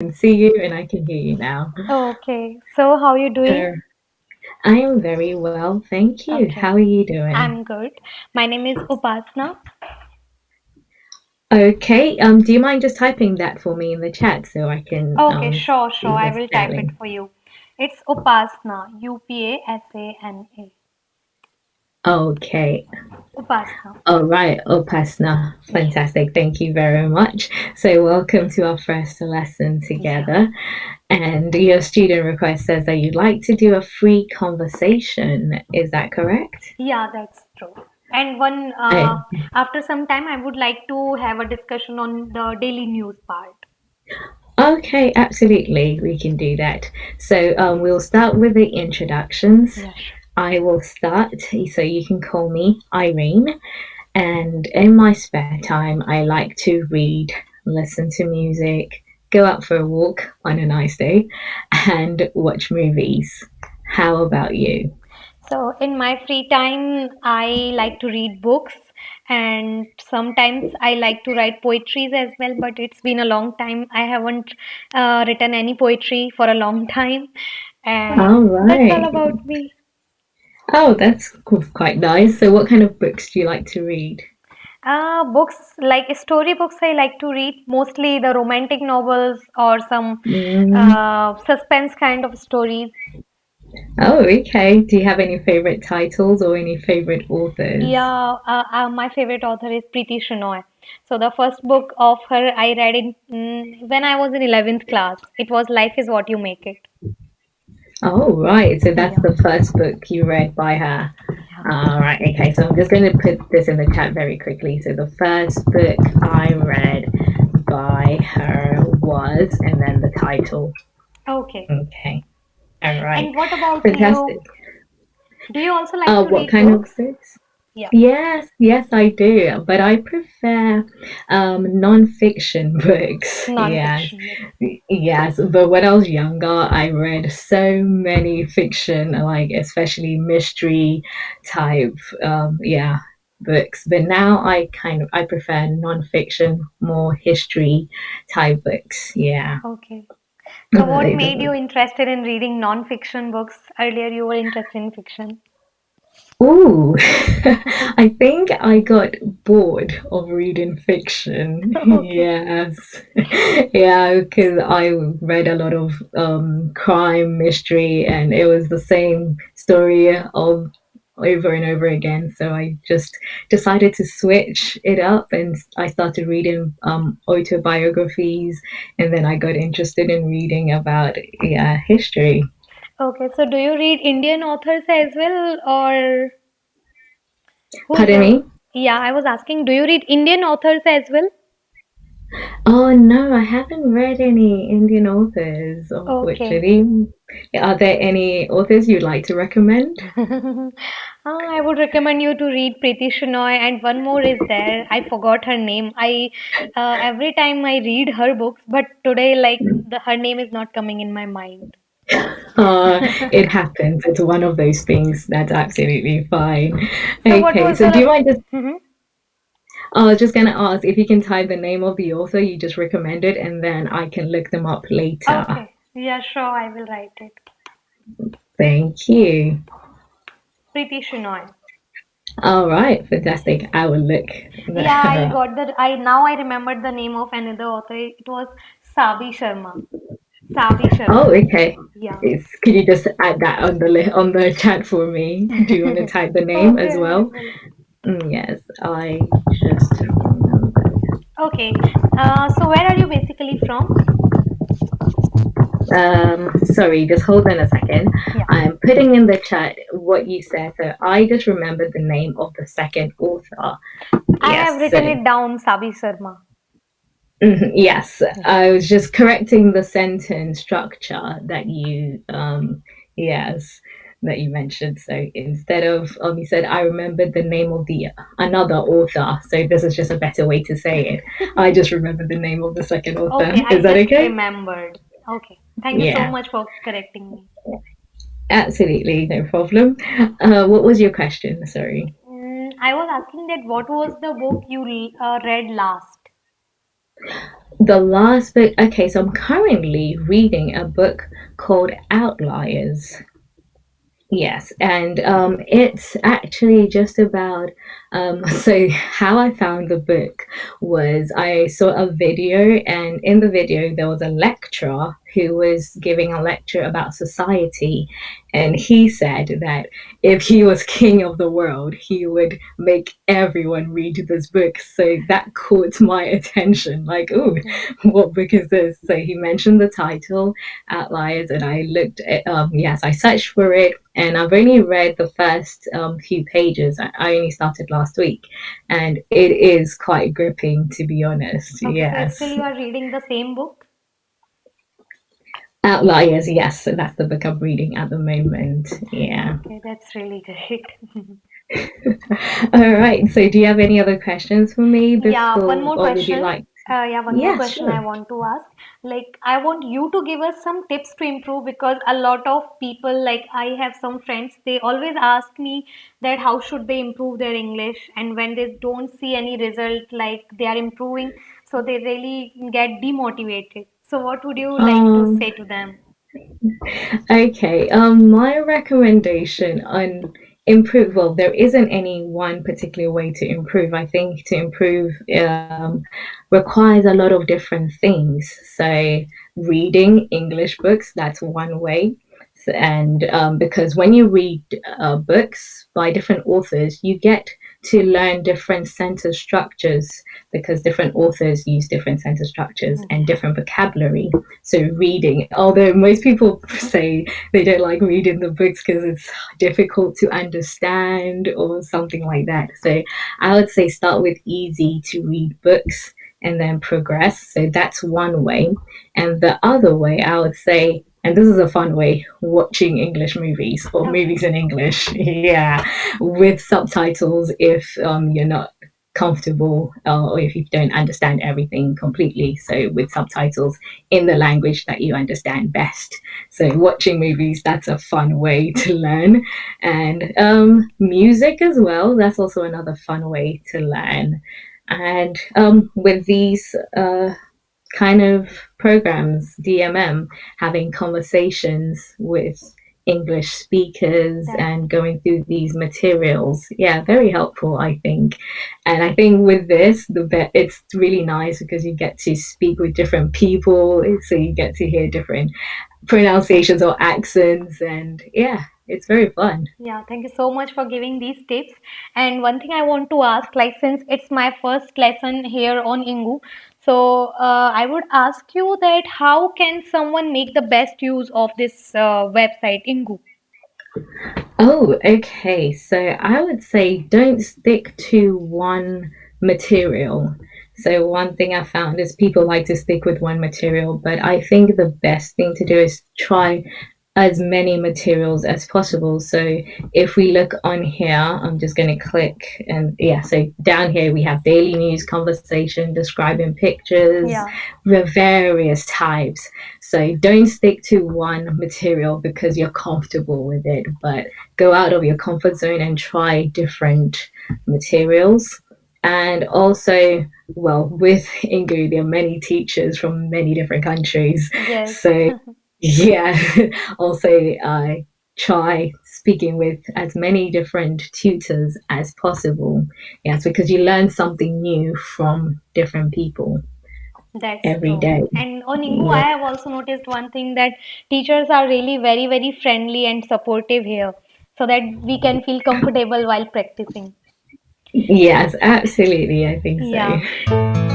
can see you and I can hear you now. Okay, so how are you doing? Uh, I am very well, thank you. Okay, How are you doing? I'm good. My name is Upasana. Okay, do you mind just typing that for me in the chat so I can Okay, sure. see I the will type it spelling? for you. It's Upasana, Upasana. Okay, Upasana. all right, Upasna. Yes. Fantastic, thank you very much. So, welcome to our first lesson Yeah. together. And your student request says that you'd like to do a free conversation. Is that correct? Yeah, that's true. And one I, after some time, I would like to have a discussion on the daily news part. Okay, absolutely, we can do that. So we'll start with the introductions. Yeah, sure. I will start, so you can call me Irene. And in my spare time, I like to read, listen to music, go out for a walk on a nice day, and watch movies. How about you? So, in my free time, I like to read books and sometimes I like to write poetries as well. But it's been a long time. I haven't written any poetry for a long time. All And that's all right. about me. Oh, that's quite nice. So, what kind of books do you like to read? Books like story books, I like to read mostly the romantic novels or some Mm. suspense kind of stories. Oh, okay. Do you have any favorite titles or any favorite authors? Yeah, my favorite author is Preeti Shenoy. So the first book of her I read in when I was in 11th class. It was Life is What You Make It. Oh, right. So that's Yeah, the first book you read by her. yeah. All right. Okay. So I'm just going to put this in the chat very quickly. So the first book I read by her was, and then the title. Okay. Okay. All right. And what about you? Fantastic. Do you also like to What read kind of books? books? Yeah. Yes, I do, but I prefer non-fiction books. Yes, Non-fiction. yes. But when I was younger, I read so many fiction, like especially mystery type, yeah, books. But now I prefer non-fiction, more history type books. Yeah. Okay. So what made you interested in reading non-fiction books? Earlier you were interested in fiction. Ooh, I think I got bored of reading fiction. Okay. Yes. Yeah, because I read a lot of crime, mystery, and it was the same story of over and over again. So I just decided to switch it up and I started reading autobiographies, and then I got interested in reading about, yeah, history. Okay. So do you read Indian authors as well, or who's Pardon the? me? Yeah, I was asking, do you read Indian authors as well? Oh no, I haven't read any Indian authors, Okay. unfortunately. Are there any authors you'd like to recommend? I would recommend you to read Preeti Shenoy, and one more is there. I forgot her name. I every time I read her books, but today like her name is not coming in my mind. It happens. It's one of those things. That's absolutely fine. So what Okay, was so do you mind just, Mhm. I was just gonna ask if you can type the name of the author you just recommended and then I can look them up later. Okay. Yeah, sure. I will write it. Thank you. Preeti Shenoy. All right, fantastic. I will look Yeah, her I up. got that. I now I remembered the name of another author. It was Sabi Sharma. Sabi Oh, Sharma. okay. Yeah. Could you just add that on on the chat for me? Do you want to type the name Okay, as I well? will. Yes, I just remembered. Okay. So where are you basically from? Sorry, just hold on a second. Yeah. I'm putting in the chat what you said. So I just remembered the name of the second author. I have Yes, written so it down, Sabi Sharma. yes, Yeah. I was just correcting the sentence structure that yes, that you mentioned. So instead of, you said, I remembered the name of the another author. So this is just a better way to say it. I just remembered the name of the second author. Okay, I Is that just okay? remembered. Okay. Thank you so Yeah, much for correcting me. absolutely, no problem. What was your question? Sorry. I was asking that what was the book you read last? The last book, okay, so I'm currently reading a book called Outliers. Yes, and it's actually just about so how I found the book was I saw a video, and in the video there was a lecturer who was giving a lecture about society, and he said that if he was king of the world, he would make everyone read this book. So that caught my attention. Like, oh, Okay. what book is this? So he mentioned the title, Outliers, and I looked at yes, I searched for it, and I've only read the first few pages. I only started last week, and it is quite gripping, to be honest. Okay, so still Yes. you are reading the same book? Outliers, yes, that's the book I'm reading at the moment. Yeah. Okay, that's really great. All right. So, do you have any other questions for me Yeah, one before, more or would you question. like? Yeah, one more Yes, question I sure. want to ask. Like, I want you to give us some tips to improve because a lot of people, like I have some friends, they always ask me that how should they improve their English, and when they don't see any result, like they are improving, so they really get demotivated. So, what would you like to Um, say to them? Okay, my recommendation on improve, well, there isn't any one particular way to improve. I think to improve requires a lot of different things. So, reading English books, that's one way. And because when you read books by different authors, you get to learn different sentence structures because different authors use different sentence structures and Yeah, different vocabulary. So reading, although most people say they don't like reading the books because it's difficult to understand or something like that. So I would say start with easy to read books and then progress. So that's one way. And the other way, I would say, and this is a fun way, watching English movies or okay. movies in English. Yeah, with subtitles if you're not comfortable or if you don't understand everything completely. So with subtitles in the language that you understand best. So watching movies, that's a fun way to learn. And music as well, that's also another fun way to learn. And with these kind of programs, DMM, having conversations with English speakers That's and going through these materials. Yeah, very helpful, I think. And I think with this, it's really nice because you get to speak with different people, so you get to hear different pronunciations or accents, and yeah, it's very fun. Yeah, thank you so much for giving these tips. And one thing I want to ask, like since it's my first lesson here on Ingu, so I would ask you that how can someone make the best use of this website Ingu? Oh, okay. So I would say don't stick to one material. So one thing I found is people like to stick with one material, but I think the best thing to do is try as many materials as possible. So if we look on here, I'm just going to click and yeah, so down here we have daily news, conversation, describing pictures, Yeah, with various types. So don't stick to one material because you're comfortable with it, but go out of your comfort zone and try different materials. And also, well, with Ingu, there are many teachers from many different countries. yes, So, yeah, also try speaking with as many different tutors as possible. Yes, because you learn something new from different people that's every true. day. And on Ingu, I Yeah. have also noticed one thing that teachers are really very, very friendly and supportive here, so that we can feel comfortable while practicing. Yes, absolutely. I think Yeah. so.